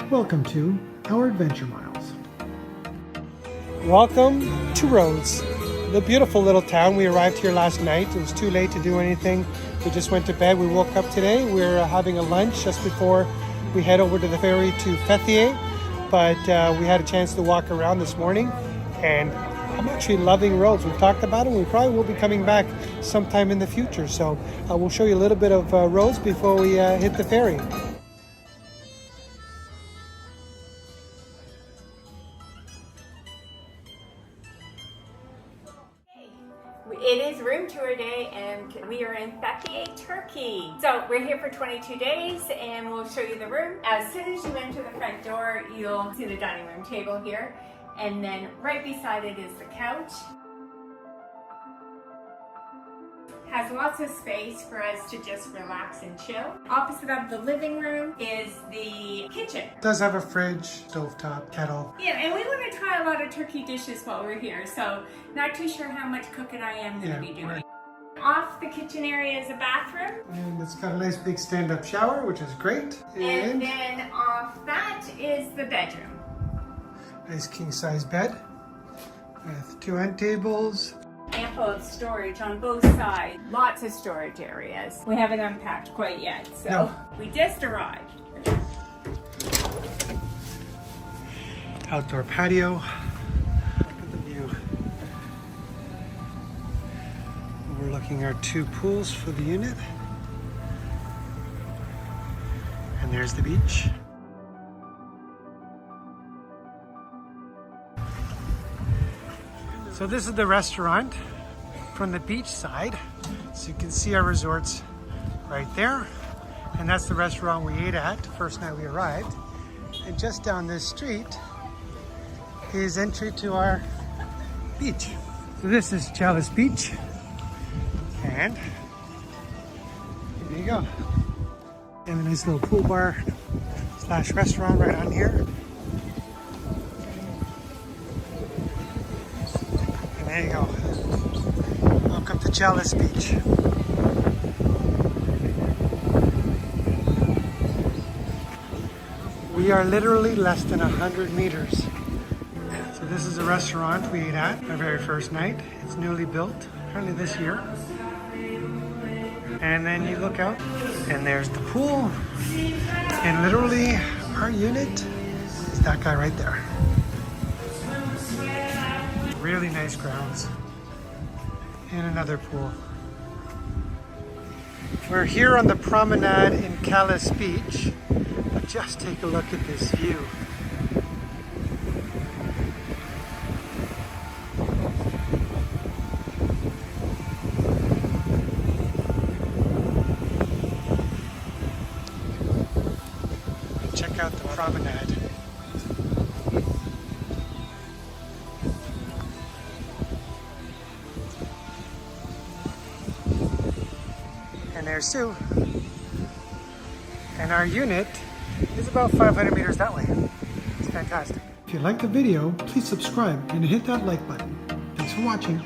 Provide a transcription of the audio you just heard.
Welcome to our Adventure Miles. Welcome to Rhodes, the beautiful little town. We arrived here last night. It was too late to do anything. We just went to bed. We woke up today. We're having a lunch just before we head over to the ferry to Fethiye. But we had a chance to walk around this morning, and I'm actually loving Rhodes. We've talked about it. We probably will be coming back sometime in the future. So we'll show you a little bit of Rhodes before we hit the ferry. It is room tour day and we are in Fethiye, Turkey. So we're here for 22 days and we'll show you the room. As soon as you enter the front door, you'll see the dining room table here. And then right beside it is the couch. Has lots of space for us to just relax and chill. Opposite of the living room is the kitchen. It does have a fridge, stovetop, kettle. Yeah, and we want to try a lot of turkey dishes while we're here, so not too sure how much cooking I am going to be doing. Right. Off the kitchen area is a bathroom. And it's got a nice big stand-up shower, which is great. And then off that is the bedroom. Nice king-size bed with 2 end tables. Ample of storage on both sides. Lots of storage areas. We haven't unpacked quite yet, so No. we just arrived. Outdoor patio. Look at the view. Overlooking our 2 pools for the unit. And there's the beach. So this is the restaurant from the beach side. So you can see our resorts right there. And that's the restaurant we ate at the first night we arrived. And just down this street is entry to our beach. So this is Chalice Beach. And here you go. And a nice little pool bar slash restaurant right on here. There you go. Welcome to Chalice Beach. We are literally less than 100 meters. So this is a restaurant we ate at our very first night. It's newly built, apparently this year. And then you look out and there's the pool. And literally our unit is that guy right there. Really nice grounds. And another pool. We're here on the Promenade in Chalice Beach. But just take a look at this view. Check out the Promenade. And there's Sue. And our unit is about 500 meters that way. It's fantastic. If you liked the video, please subscribe and hit that like button. Thanks for watching.